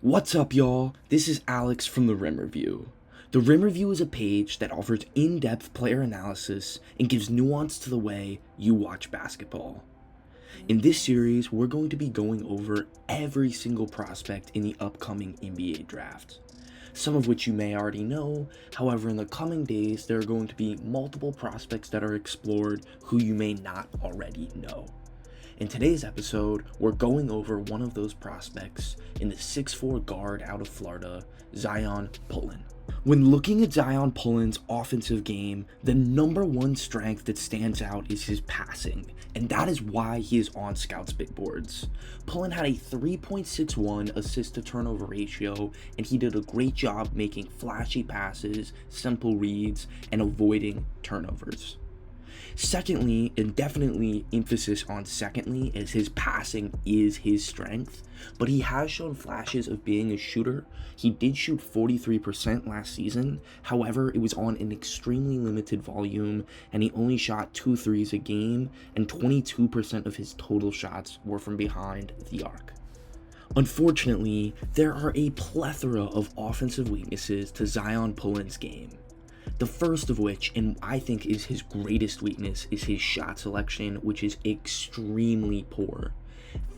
What's up, y'all? This is Alex from the Rim Review. The Rim Review is a page that offers in-depth player analysis and gives nuance to the way you watch basketball. In this series, we're going to be going over every single prospect in the upcoming NBA draft, some of which you may already know. However, in the coming days, there are going to be multiple prospects that are explored who you may not already know. In today's episode, we're going over one of those prospects in the 6'4 guard out of Florida, Zyon Pullin. When looking at Zyon Pullin's offensive game, the number one strength that stands out is his passing, and that is why he is on Scout's big boards. Pullin had a 3.61 assist to turnover ratio, and he did a great job making flashy passes, simple reads, and avoiding turnovers. Secondly, and definitely emphasis on secondly, as his passing is his strength, but he has shown flashes of being a shooter. He did shoot 43% last season, however, it was on an extremely limited volume, and he only shot 2 threes a game, and 22% of his total shots were from behind the arc. Unfortunately, there are a plethora of offensive weaknesses to Zyon Pullin's game. The first of which, and I think is his greatest weakness, is his shot selection, which is extremely poor.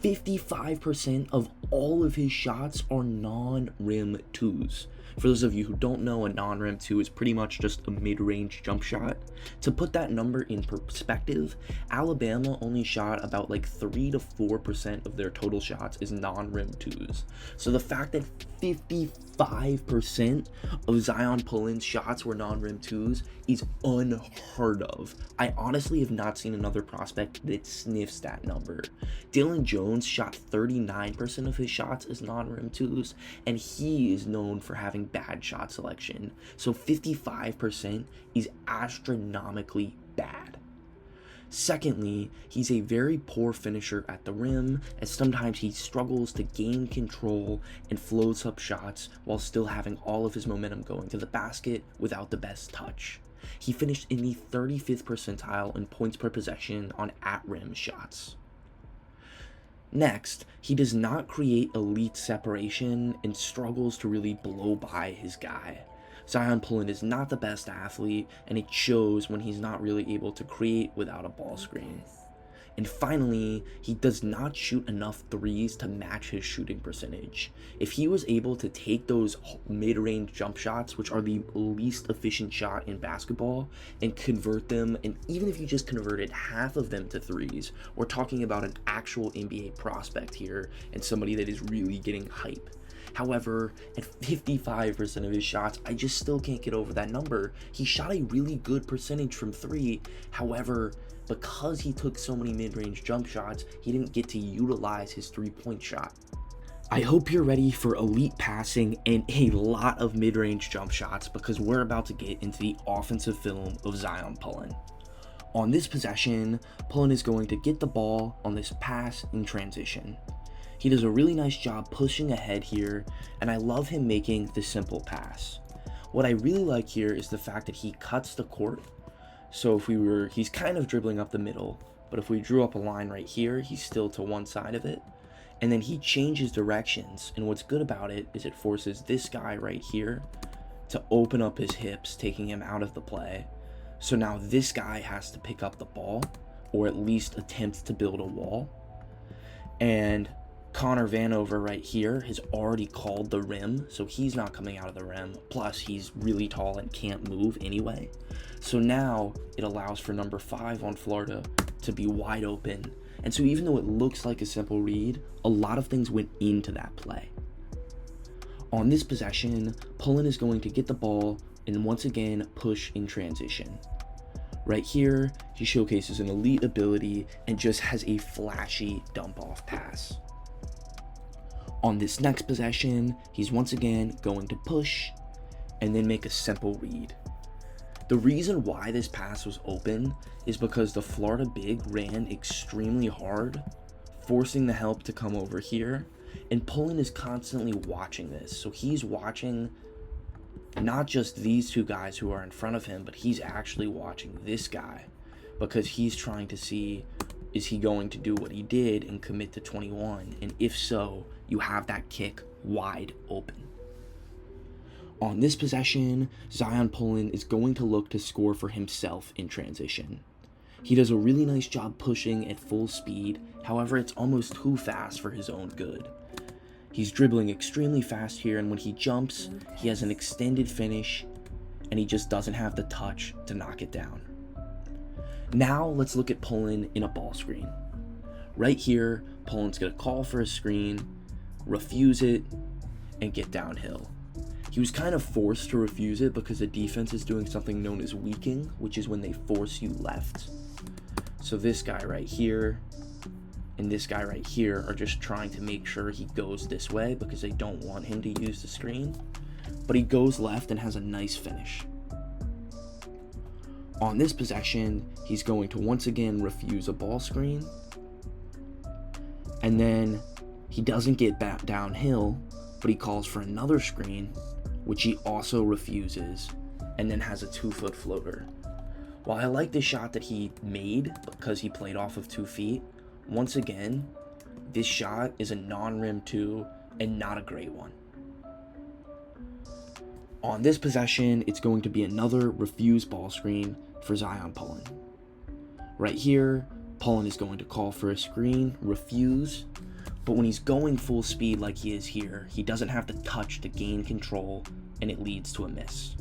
55% of all of his shots are non-rim twos. For those of you who don't know, a non-rim two is pretty much just a mid-range jump shot. To put that number in perspective, Alabama only shot about 3 to 4% of their total shots is non-rim twos. So the fact that 55% of Zyon Pullin's shots were non-rim twos is unheard of. I honestly have not seen another prospect that sniffs that number. Dylan Jones shot 39% of his shots as non-rim twos, and he is known for having bad shot selection. So 55% is astronomically bad. Secondly, he's a very poor finisher at the rim, as sometimes he struggles to gain control and floats up shots while still having all of his momentum going to the basket without the best touch. He finished in the 35th percentile in points per possession on at-rim shots. Next, he does not create elite separation and struggles to really blow by his guy. Zyon Pullin is not the best athlete, and it shows when he's not really able to create without a ball screen. And finally, he does not shoot enough threes to match his shooting percentage. If he was able to take those mid-range jump shots, which are the least efficient shot in basketball, and convert them, and even if you just converted half of them to threes, we're talking about an actual NBA prospect here, and somebody that is really getting hype. However, at 55% of his shots, I just still can't get over that number. He shot a really good percentage from three. However, because he took so many mid-range jump shots, he didn't get to utilize his three-point shot. I hope you're ready for elite passing and a lot of mid-range jump shots, because we're about to get into the offensive film of Zyon Pullin. On this possession, Pullin is going to get the ball on this pass in transition. He does a really nice job pushing ahead here, and I love him making the simple pass. What I really like here is the fact that he cuts the court. So he's kind of dribbling up the middle, but if we drew up a line right here, he's still to one side of it. And then he changes directions, and what's good about it is it forces this guy right here to open up his hips, taking him out of the play. So now this guy has to pick up the ball, or at least attempt to build a wall. And Connor Vanover right here has already called the rim, so he's not coming out of the rim. Plus, he's really tall and can't move anyway. So now it allows for number 5 on Florida to be wide open. And so even though it looks like a simple read, a lot of things went into that play. On this possession, Pullin is going to get the ball and once again push in transition. Right here, he showcases an elite ability and just has a flashy dump-off pass. On this next possession, he's once again going to push and then make a simple read. The reason why this pass was open is because the Florida big ran extremely hard, forcing the help to come over here, and Pullin is constantly watching this. So he's watching not just these two guys who are in front of him, but he's actually watching this guy because he's trying to see is he going to do what he did and commit to 21? And if so, you have that kick wide open. On this possession, Zyon Pullin is going to look to score for himself in transition. He does a really nice job pushing at full speed, however it's almost too fast for his own good. He's dribbling extremely fast here, and when he jumps, he has an extended finish, and he just doesn't have the touch to knock it down. Now let's look at Pullin in a ball screen. Right here, Pullin's going to call for a screen, refuse it, and get downhill. He was kind of forced to refuse it because the defense is doing something known as weaking, which is when they force you left. So this guy right here and this guy right here are just trying to make sure he goes this way because they don't want him to use the screen. But he goes left and has a nice finish. On this possession, he's going to once again refuse a ball screen. And then he doesn't get back downhill, but he calls for another screen, which he also refuses, and then has a 2-foot floater. While I like the shot that he made because he played off of 2 feet, once again, this shot is a non-rim 2 and not a great one. On this possession, it's going to be another refused ball screen for Zyon Pullin. Right here, Pullin is going to call for a screen, refuse, but when he's going full speed like he is here, he doesn't have the touch to gain control, and it leads to a miss.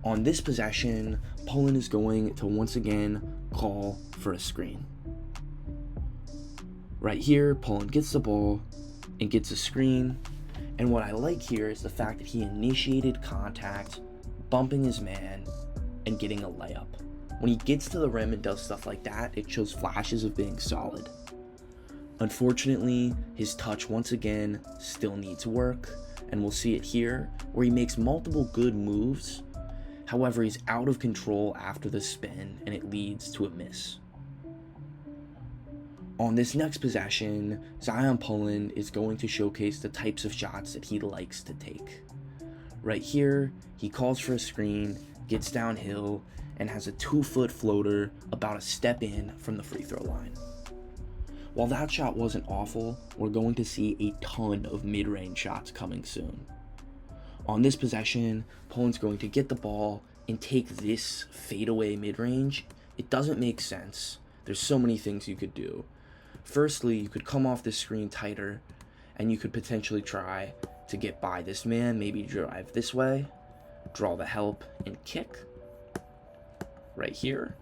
On this possession, Pullin is going to once again call for a screen. Right here, Pullin gets the ball and gets a screen, and what I like here is the fact that he initiated contact, bumping his man, and getting a layup. When he gets to the rim and does stuff like that, it shows flashes of being solid. Unfortunately, his touch once again still needs work, and we'll see it here where he makes multiple good moves. However, he's out of control after the spin, and it leads to a miss. On this next possession, Zyon Pullin is going to showcase the types of shots that he likes to take. Right here, he calls for a screen, gets downhill, and has a 2-foot floater about a step in from the free throw line. While that shot wasn't awful, we're going to see a ton of mid-range shots coming soon. On this possession, Pullin's going to get the ball and take this fadeaway mid-range. It doesn't make sense. There's so many things you could do. Firstly, you could come off this screen tighter, and you could potentially try to get by this man, maybe drive this way, draw the help, and kick right here.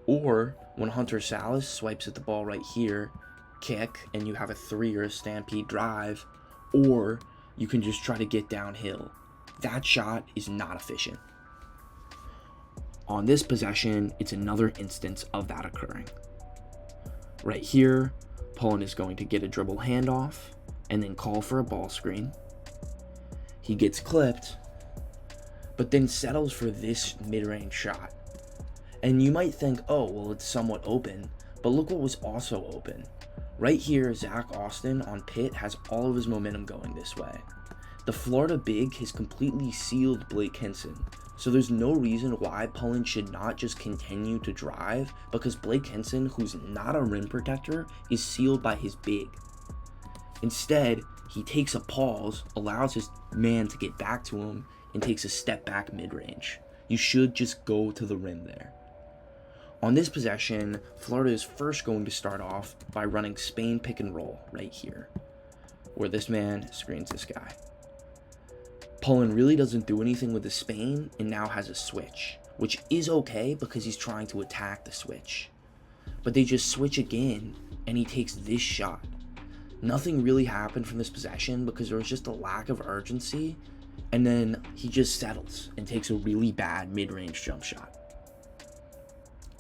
Or when Hunter Salas swipes at the ball right here, kick, and you have a 3 or a stampede drive, or you can just try to get downhill. That shot is not efficient. On this possession, it's another instance of that occurring. Right here, Pullin is going to get a dribble handoff and then call for a ball screen. He gets clipped, but then settles for this mid-range shot. And you might think, oh, well, it's somewhat open, but look what was also open. Right here, Zach Austin on Pitt has all of his momentum going this way. The Florida big has completely sealed Blake Hinson, so there's no reason why Pullin should not just continue to drive, because Blake Hinson, who's not a rim protector, is sealed by his big. Instead, he takes a pause, allows his man to get back to him, and takes a step back mid-range. You should just go to the rim there. On this possession, Florida is first going to start off by running Spain pick and roll right here, where this man screens this guy. Pullin really doesn't do anything with the Spain and now has a switch, which is okay because he's trying to attack the switch. But they just switch again and he takes this shot. Nothing really happened from this possession because there was just a lack of urgency, and then he just settles and takes a really bad mid-range jump shot.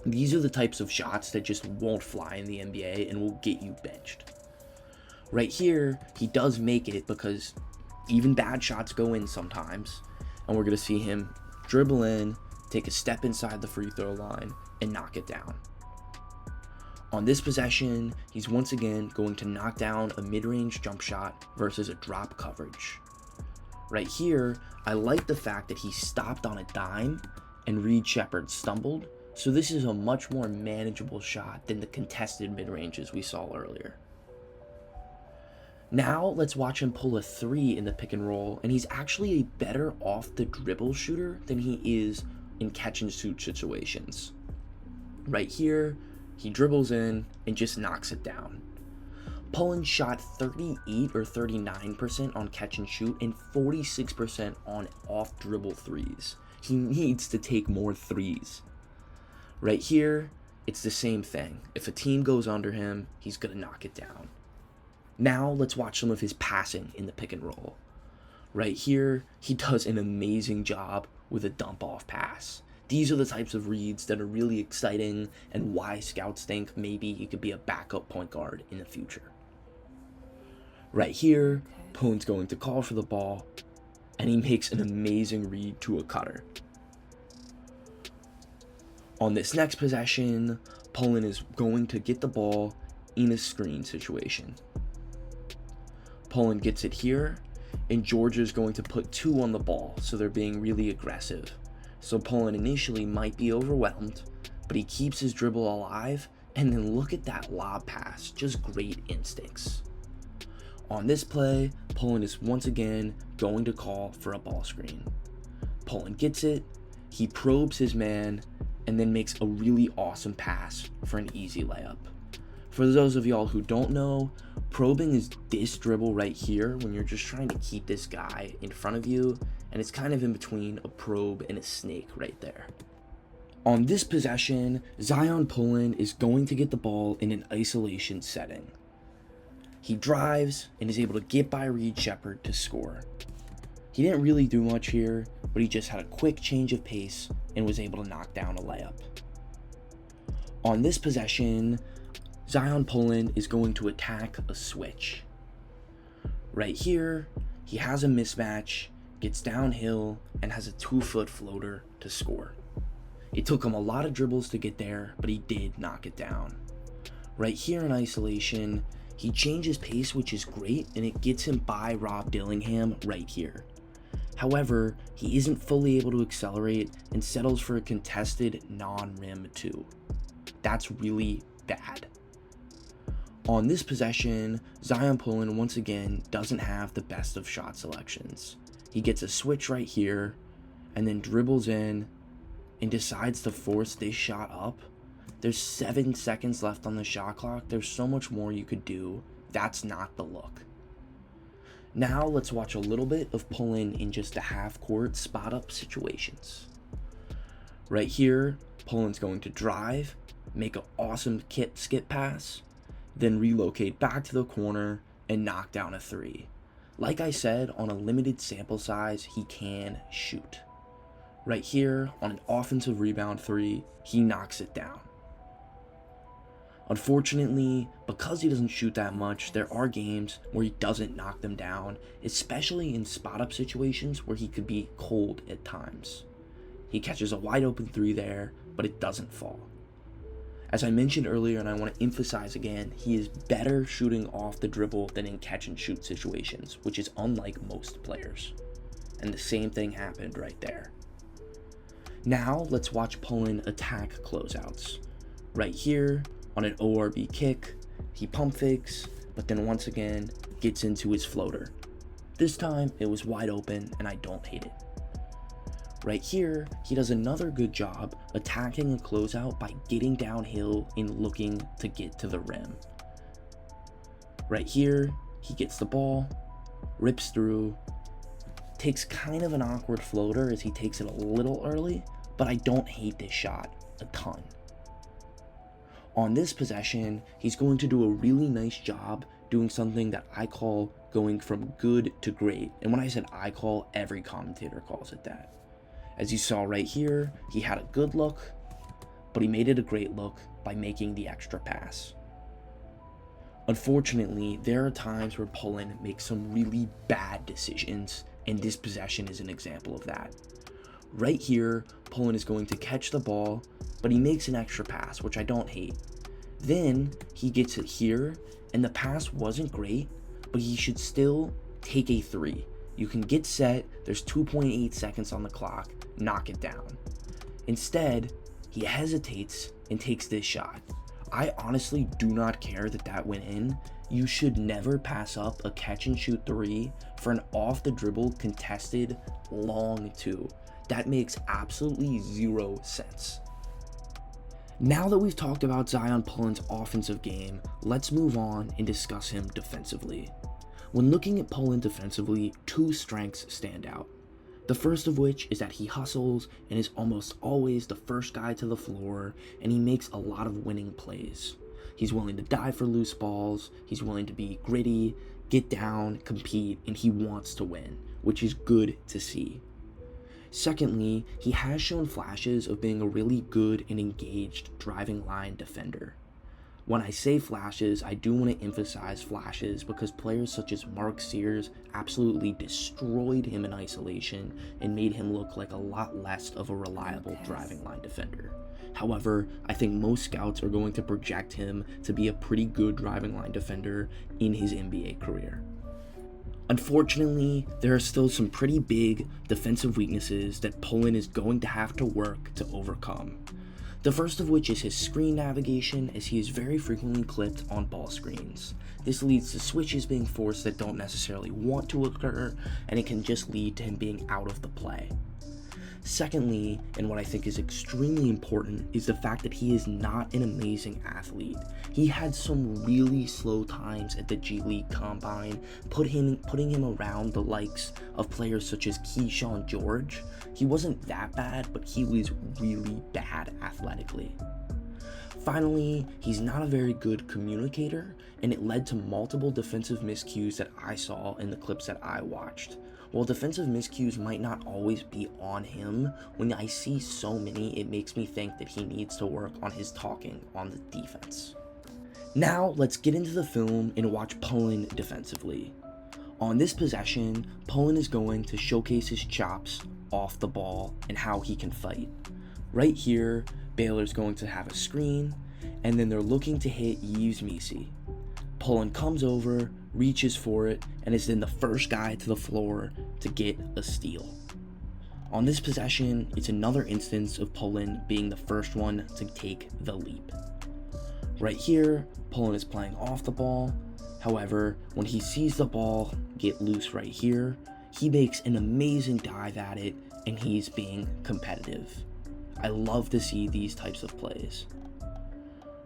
These are the types of shots that just won't fly in the NBA and will get you benched. Right here, he does make it because even bad shots go in sometimes, and we're going to see him dribble in, take a step inside the free throw line, and knock it down. On this possession, he's once again going to knock down a mid-range jump shot versus a drop coverage. Right here, I like the fact that he stopped on a dime and Reed Sheppard stumbled, So this is a much more manageable shot than the contested mid-ranges we saw earlier. Now let's watch him pull a 3 in the pick and roll, and he's actually a better off the dribble shooter than he is in catch and shoot situations. Right here, he dribbles in and just knocks it down. Pullin shot 38 or 39% on catch and shoot and 46% on off dribble threes. He needs to take more threes. Right here, it's the same thing. If a team goes under him, he's gonna knock it down. Now let's watch some of his passing in the pick and roll. Right here, he does an amazing job with a dump off pass. These are the types of reads that are really exciting and why scouts think maybe he could be a backup point guard in the future. Right here, Pullin's going to call for the ball, and he makes an amazing read to a cutter. On this next possession, Pullin is going to get the ball in a screen situation. Pullin gets it here, and Georgia's going to put 2 on the ball, so they're being really aggressive. So Pullin initially might be overwhelmed, but he keeps his dribble alive, and then look at that lob pass, just great instincts. On this play, Pullin is once again going to call for a ball screen. Pullin gets it, he probes his man, and then makes a really awesome pass for an easy layup. For those of y'all who don't know, probing is this dribble right here when you're just trying to keep this guy in front of you, and it's kind of in between a probe and a snake right there. On this possession, Zyon Pullin is going to get the ball in an isolation setting. He drives and is able to get by Reed Shepherd to score. He didn't really do much here, but he just had a quick change of pace and was able to knock down a layup. On this possession, Zyon Pullin is going to attack a switch. Right here, he has a mismatch, gets downhill, and has a 2-foot floater to score. It took him a lot of dribbles to get there, but he did knock it down. Right here in isolation, he changes pace, which is great, and it gets him by Rob Dillingham right here. However, he isn't fully able to accelerate and settles for a contested non-rim 2. That's really bad. On this possession, Zyon Pullin once again doesn't have the best of shot selections. He gets a switch right here, and then dribbles in, and decides to force this shot up. There's 7 seconds left on the shot clock. There's so much more you could do. That's not the look. Now let's watch a little bit of Pullin in just a half-court spot-up situations. Right here, Pullin's going to drive, make an awesome skip pass, then relocate back to the corner and knock down a 3. Like I said, on a limited sample size, he can shoot. Right here, on an offensive rebound 3, he knocks it down. Unfortunately, because he doesn't shoot that much, there are games where he doesn't knock them down, especially in spot-up situations where he could be cold at times. He catches a wide open 3 there, but it doesn't fall. As I mentioned earlier, and I want to emphasize again, he is better shooting off the dribble than in catch and shoot situations, which is unlike most players. And the same thing happened right there. Now let's watch Pullin attack closeouts. Right here, on an ORB kick, he pump fakes, but then once again gets into his floater. This time it was wide open and I don't hate it. Right here, he does another good job attacking a closeout by getting downhill and looking to get to the rim. Right here, he gets the ball, rips through, takes kind of an awkward floater as he takes it a little early, but I don't hate this shot a ton. On this possession, he's going to do a really nice job doing something that I call going from good to great. And when I said I call, every commentator calls it that. As you saw right here, he had a good look, but he made it a great look by making the extra pass. Unfortunately, there are times where Pullin makes some really bad decisions, and this possession is an example of that. Right here, Pullin is going to catch the ball, but he makes an extra pass, which I don't hate. Then he gets it here, and the pass wasn't great, but he should still take a 3. You can get set, there's 2.8 seconds on the clock, knock it down. Instead, he hesitates and takes this shot. I honestly do not care that that went in. You should never pass up a catch and shoot 3 for an off the dribble contested long 2. That makes absolutely 0 sense. Now that we've talked about Zyon Pullin's offensive game, let's move on and discuss him defensively. When looking at Pullin defensively, 2 strengths stand out. The first of which is that he hustles and is almost always the first guy to the floor, and he makes a lot of winning plays. He's willing to dive for loose balls, he's willing to be gritty, get down, compete, and he wants to win, which is good to see. Secondly, he has shown flashes of being a really good and engaged driving line defender. When I say flashes, I do want to emphasize flashes because players such as Mark Sears absolutely destroyed him in isolation and made him look like a lot less of a reliable driving line defender. However, I think most scouts are going to project him to be a pretty good driving line defender in his NBA career. Unfortunately, there are still some pretty big defensive weaknesses that Pullin is going to have to work to overcome. The first of which is his screen navigation, as he is very frequently clipped on ball screens. This leads to switches being forced that don't necessarily want to occur, and it can just lead to him being out of the play. Secondly, and what I think is extremely important, is the fact that he is not an amazing athlete. He had some really slow times at the G League Combine, putting him around the likes of players such as Keyshawn George. He wasn't that bad, but he was really bad athletically. Finally, he's not a very good communicator, and it led to multiple defensive miscues that I saw in the clips that I watched. While defensive miscues might not always be on him, when I see so many, it makes me think that he needs to work on his talking on the defense. Now, let's get into the film and watch Pullin defensively. On this possession, Pullin is going to showcase his chops off the ball and how he can fight. Right here, Baylor's going to have a screen, and then they're looking to hit Yves Missi. Pullin comes over, reaches for it, and is then the first guy to the floor to get a steal. On this possession, it's another instance of Pullin being the first one to take the leap. Right here, Pullin is playing off the ball. However, when he sees the ball get loose right here, he makes an amazing dive at it, and he's being competitive. I love to see these types of plays.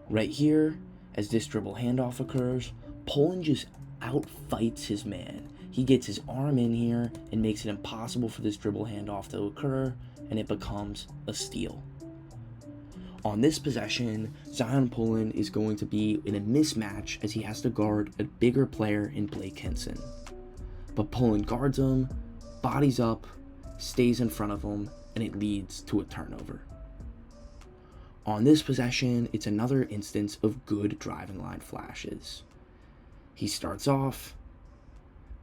Right here, as this dribble handoff occurs, Pullin just outfights his man. He gets his arm in here and makes it impossible for this dribble handoff to occur, and it becomes a steal. On this possession, Zyon Pullin is going to be in a mismatch as he has to guard a bigger player in Blake Henson. But Pullin guards him, bodies up, stays in front of him, and it leads to a turnover. On this possession, it's another instance of good driving line flashes. He starts off.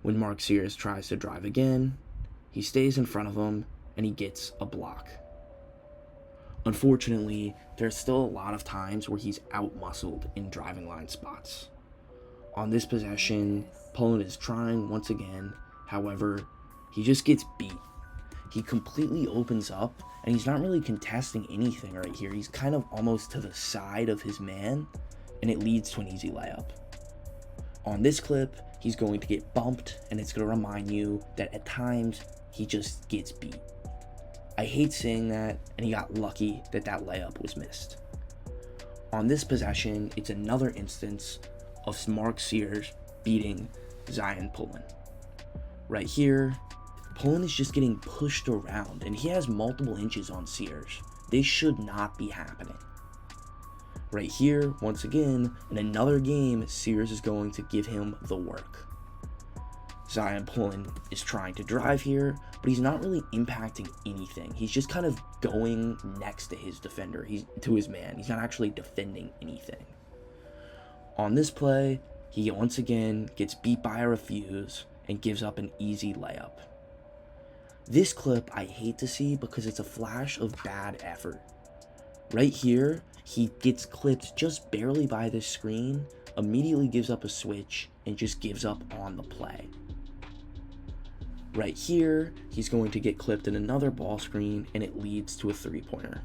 When Mark Sears tries to drive again, he stays in front of him, and he gets a block. Unfortunately, there's still a lot of times where he's out-muscled in driving line spots. On this possession, Pullin is trying once again, however, he just gets beat. He completely opens up, and he's not really contesting anything right here. He's kind of almost to the side of his man, and it leads to an easy layup. On this clip, he's going to get bumped, and it's going to remind you that at times, he just gets beat. I hate saying that, and he got lucky that that layup was missed. On this possession, it's another instance of Mark Sears beating Zyon Pullin. Right here, Pullin is just getting pushed around, and he has multiple inches on Sears. This should not be happening. Right here, once again, in another game, Sears is going to give him the work. Zyon Pullin is trying to drive here, but he's not really impacting anything. He's just kind of going next to his defender, to his man. He's not actually defending anything. On this play, he once again gets beat by a refuse and gives up an easy layup. This clip I hate to see because it's a flash of bad effort. Right here, he gets clipped just barely by this screen, immediately gives up a switch, and just gives up on the play. Right here, he's going to get clipped in another ball screen, and it leads to a three-pointer.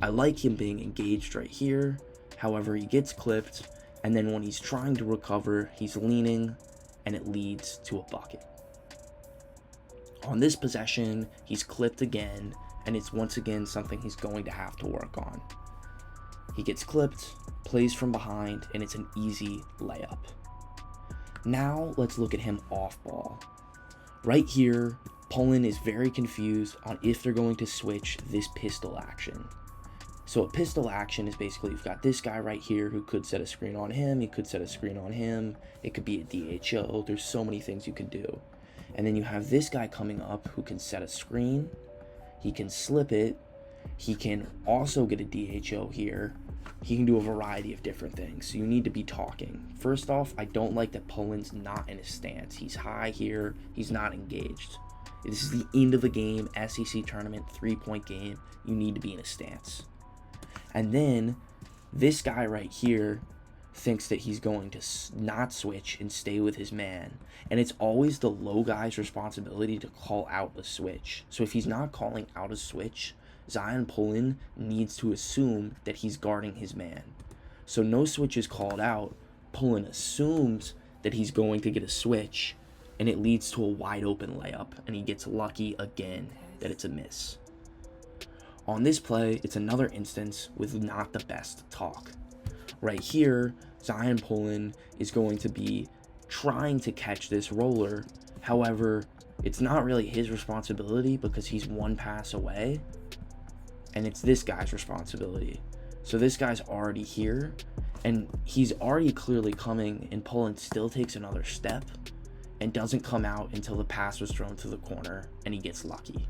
I like him being engaged right here. However, he gets clipped, and then when he's trying to recover, he's leaning, and it leads to a bucket. On this possession, he's clipped again, and it's once again something he's going to have to work on. He gets clipped, plays from behind, and it's an easy layup. Now, let's look at him off ball. Right here, Pullin is very confused on if they're going to switch this pistol action. So a pistol action is basically, you've got this guy right here who could set a screen on him, he could set a screen on him, it could be a DHO, there's so many things you can do. And then you have this guy coming up who can set a screen, he can slip it, he can also get a DHO here, he can do a variety of different things. So you need to be talking. First off, I don't like that Pullin's not in his stance. He's high here, he's not engaged. This is the end of the game, SEC tournament, 3-point game, you need to be in a stance. And then this guy right here thinks that he's going to not switch and stay with his man. And it's always the low guy's responsibility to call out a switch. So if he's not calling out a switch, Zyon Pullin needs to assume that he's guarding his man. So no switch is called out. Pullin assumes that he's going to get a switch, and it leads to a wide open layup, and he gets lucky again that it's a miss. On this play, it's another instance with not the best talk. Right here, Zyon Pullin is going to be trying to catch this roller. However, it's not really his responsibility because he's one pass away, and it's this guy's responsibility. So this guy's already here, and he's already clearly coming, and Pullin still takes another step and doesn't come out until the pass was thrown to the corner, and he gets lucky.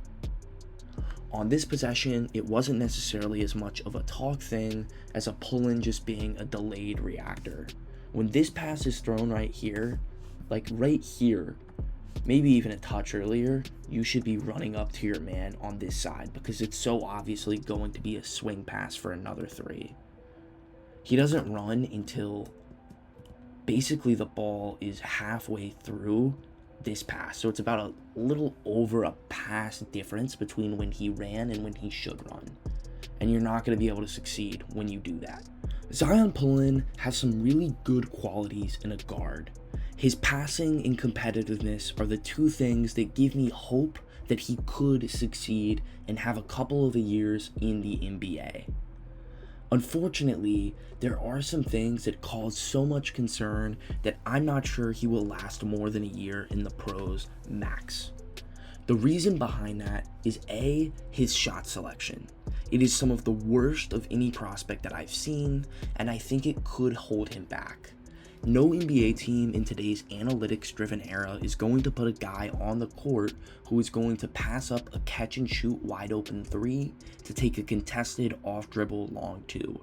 On this possession, it wasn't necessarily as much of a talk thing as a Pullin just being a delayed reactor. When this pass is thrown right here, like right here, maybe even a touch earlier, you should be running up to your man on this side because it's so obviously going to be a swing pass for another three. He doesn't run until basically the ball is halfway through this pass. So it's about a little over a pass difference between when he ran and when he should run. And you're not going to be able to succeed when you do that. Zyon Pullin has some really good qualities in a guard. His passing and competitiveness are the two things that give me hope that he could succeed and have a couple of years in the NBA. Unfortunately, there are some things that cause so much concern that I'm not sure he will last more than a year in the pros max. The reason behind that is A, his shot selection. It is some of the worst of any prospect that I've seen, and I think it could hold him back. No NBA team in today's analytics-driven era is going to put a guy on the court who is going to pass up a catch-and-shoot wide-open three to take a contested off-dribble long two.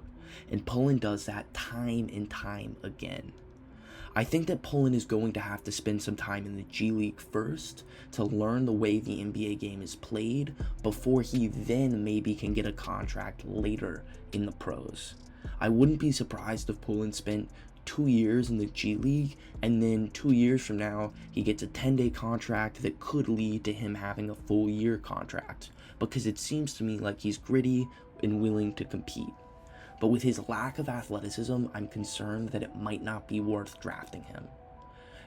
And Pullin does that time and time again. I think that Pullin is going to have to spend some time in the G League first to learn the way the NBA game is played before he then maybe can get a contract later in the pros. I wouldn't be surprised if Pullin spent 2 years in the G League, and then 2 years from now, he gets a 10-day contract that could lead to him having a full year contract, because it seems to me like he's gritty and willing to compete. But with his lack of athleticism, I'm concerned that it might not be worth drafting him.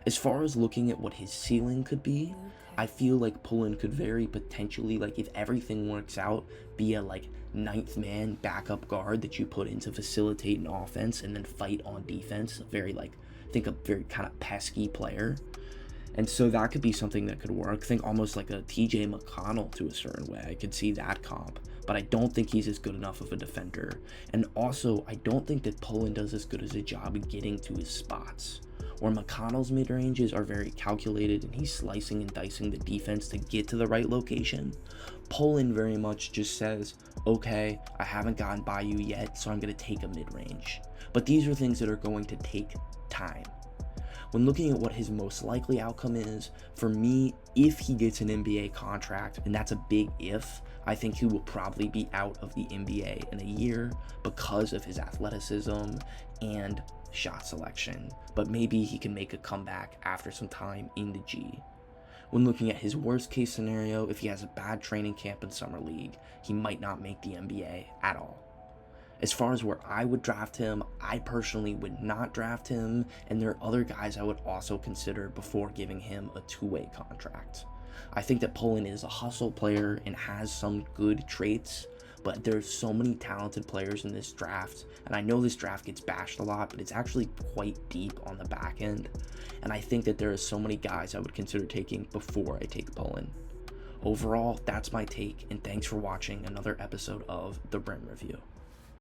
As far as looking at what his ceiling could be, I feel like Pullin could very potentially, like if everything works out, be a ninth man backup guard that you put in to facilitate an offense and then fight on defense. Very kind of pesky player. And so that could be something that could work. Think almost like a TJ McConnell to a certain way. I could see that comp. But I don't think he's as good enough of a defender. And also, I don't think that Pullin does as good as a job of getting to his spots. Where McConnell's mid-ranges are very calculated and he's slicing and dicing the defense to get to the right location, Pullin very much just says, okay, I haven't gotten by you yet, so I'm going to take a mid-range. But these are things that are going to take time. When looking at what his most likely outcome is, for me, if he gets an NBA contract, and that's a big if, I think he will probably be out of the NBA in a year because of his athleticism and shot selection. But maybe he can make a comeback after some time in the G. When looking at his worst case scenario, if he has a bad training camp in summer league, he might not make the NBA at all. As far as where I would draft him, I personally would not draft him, and there are other guys I would also consider before giving him a two-way contract. I think that Pullin is a hustle player and has some good traits, but there's so many talented players in this draft, and I know this draft gets bashed a lot, but it's actually quite deep on the back end, and I think that there are so many guys I would consider taking before I take Pullin. Overall, that's my take, and thanks for watching another episode of The Brim Review.